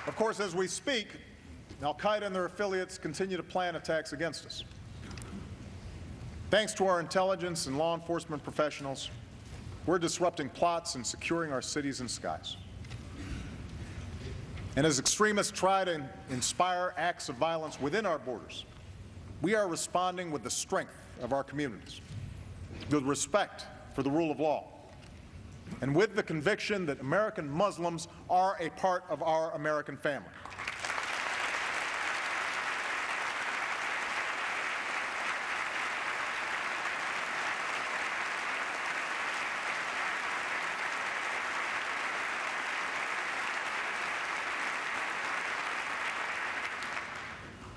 Of course, as we speak, al-Qaeda and their affiliates continue to plan attacks against us. Thanks to our intelligence and law enforcement professionals, we're disrupting plots and securing our cities and skies. And as extremists try to inspire acts of violence within our borders, we are responding with the strength of our communities, with respect for the rule of law, and with the conviction that American Muslims are a part of our American family.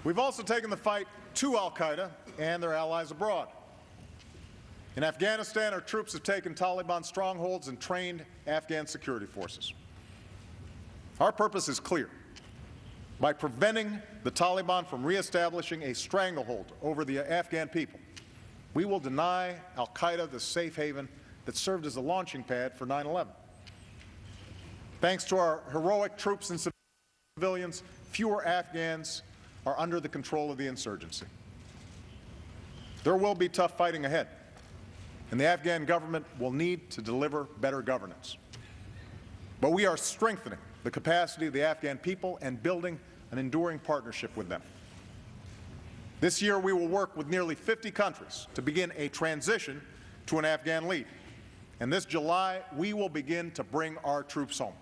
We've also taken the fight to al-Qaeda and their allies abroad. In Afghanistan, our troops have taken Taliban strongholds and trained Afghan security forces. Our purpose is clear. By preventing the Taliban from reestablishing a stranglehold over the Afghan people, we will deny al-Qaeda the safe haven that served as a launching pad for 9/11. Thanks to our heroic troops and civilians, fewer Afghans are under the control of the insurgency. There will be tough fighting ahead, and the Afghan government will need to deliver better governance. But we are strengthening the capacity of the Afghan people and building an enduring partnership with them. This year, we will work with nearly 50 countries to begin a transition to an Afghan lead. And this July, we will begin to bring our troops home.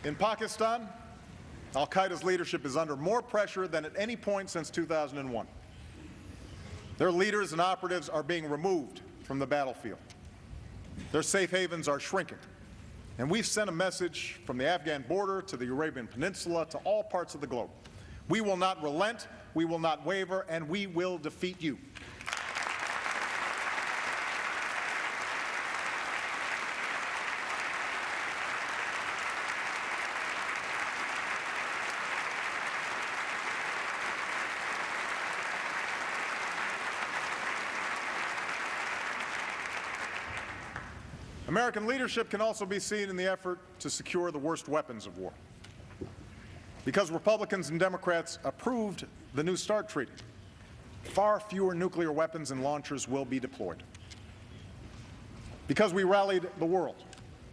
In Pakistan, al-Qaeda's leadership is under more pressure than at any point since 2001. Their leaders and operatives are being removed from the battlefield. Their safe havens are shrinking. And we've sent a message from the Afghan border to the Arabian Peninsula to all parts of the globe. We will not relent, we will not waver, and we will defeat you. American leadership can also be seen in the effort to secure the worst weapons of war. Because Republicans and Democrats approved the New START treaty, far fewer nuclear weapons and launchers will be deployed. Because we rallied the world,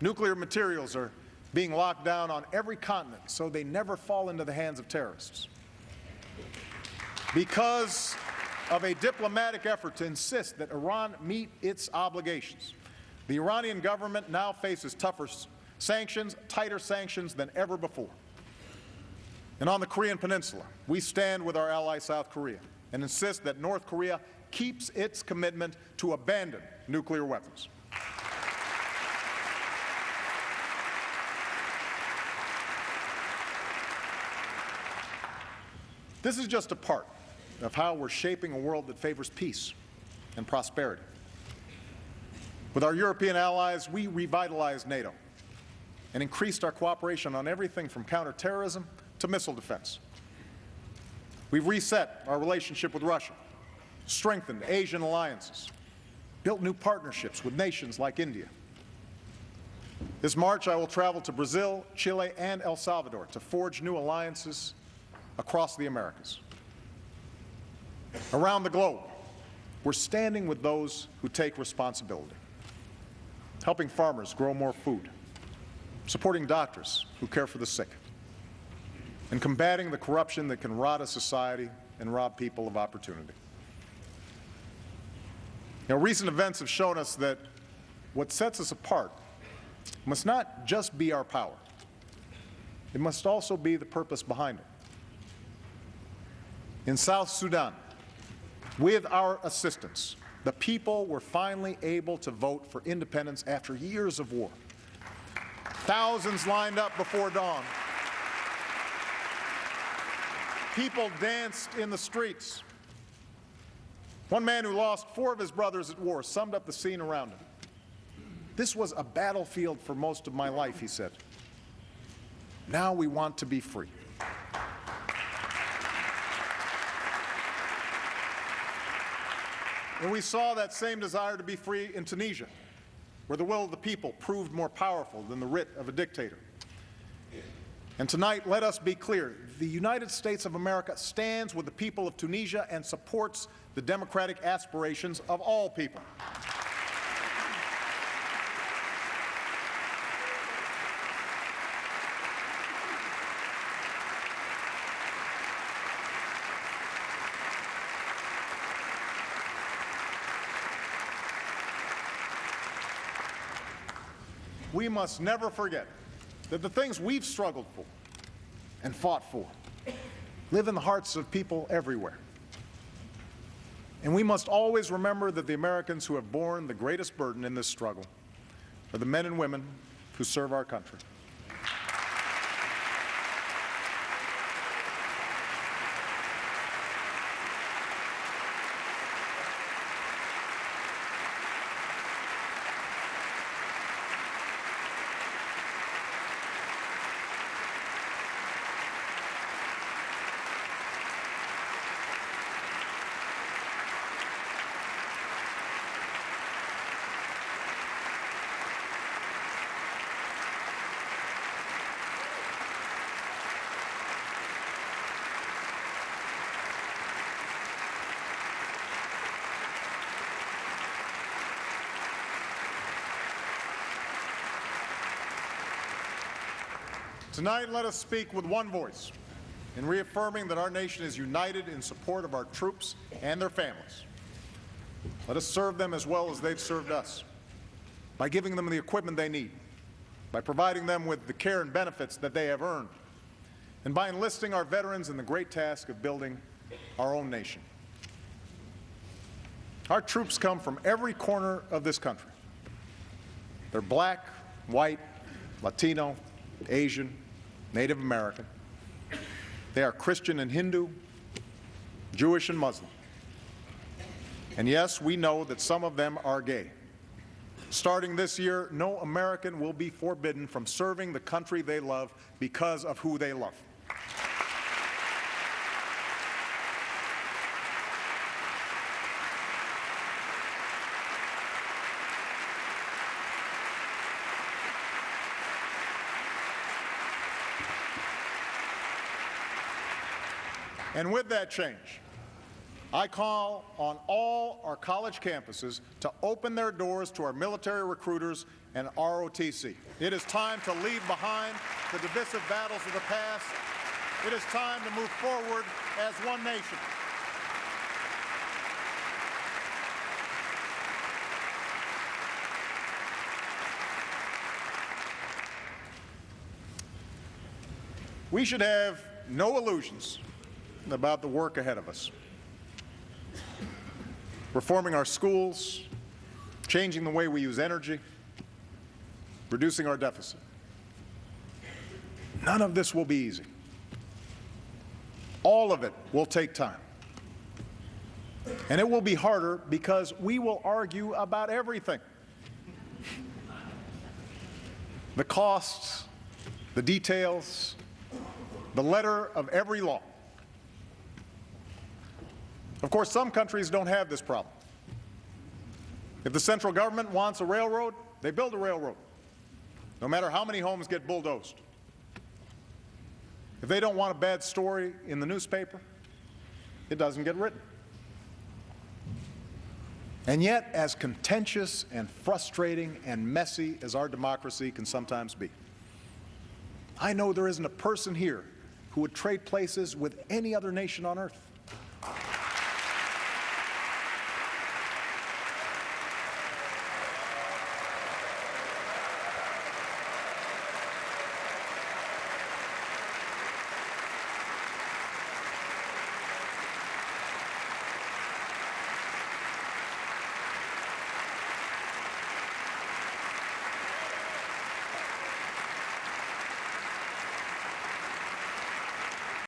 nuclear materials are being locked down on every continent so they never fall into the hands of terrorists. Because of a diplomatic effort to insist that Iran meet its obligations, the Iranian government now faces tougher sanctions, tighter sanctions than ever before. And on the Korean Peninsula, we stand with our ally South Korea and insist that North Korea keeps its commitment to abandon nuclear weapons. This is just a part of how we're shaping a world that favors peace and prosperity. With our European allies, we revitalized NATO and increased our cooperation on everything from counterterrorism to missile defense. We've reset our relationship with Russia, strengthened Asian alliances, built new partnerships with nations like India. This March, I will travel to Brazil, Chile, and El Salvador to forge new alliances across the Americas. Around the globe, we're standing with those who take responsibility, helping farmers grow more food, supporting doctors who care for the sick, and combating the corruption that can rot a society and rob people of opportunity. Recent events have shown us that what sets us apart must not just be our power. It must also be the purpose behind it. In South Sudan, with our assistance, the people were finally able to vote for independence after years of war. Thousands lined up before dawn. People danced in the streets. One man who lost 4 of his brothers at war summed up the scene around him. "This was a battlefield for most of my life," he said. "Now we want to be free." And we saw that same desire to be free in Tunisia, where the will of the people proved more powerful than the writ of a dictator. And tonight, let us be clear. The United States of America stands with the people of Tunisia and supports the democratic aspirations of all people. We must never forget that the things we've struggled for and fought for live in the hearts of people everywhere. And we must always remember that the Americans who have borne the greatest burden in this struggle are the men and women who serve our country. Tonight, let us speak with one voice in reaffirming that our nation is united in support of our troops and their families. Let us serve them as well as they've served us, by giving them the equipment they need, by providing them with the care and benefits that they have earned, and by enlisting our veterans in the great task of building our own nation. Our troops come from every corner of this country. They're black, white, Latino, Asian, Native American. They are Christian and Hindu, Jewish and Muslim. And yes, we know that some of them are gay. Starting this year, no American will be forbidden from serving the country they love because of who they love. And with that change, I call on all our college campuses to open their doors to our military recruiters and ROTC. It is time to leave behind the divisive battles of the past. It is time to move forward as one nation. We should have no illusions about the work ahead of us. Reforming our schools, changing the way we use energy, reducing our deficit. None of this will be easy. All of it will take time. And it will be harder because we will argue about everything. The costs, the details, the letter of every law. Of course, some countries don't have this problem. If the central government wants a railroad, they build a railroad, no matter how many homes get bulldozed. If they don't want a bad story in the newspaper, it doesn't get written. And yet, as contentious and frustrating and messy as our democracy can sometimes be, I know there isn't a person here who would trade places with any other nation on earth.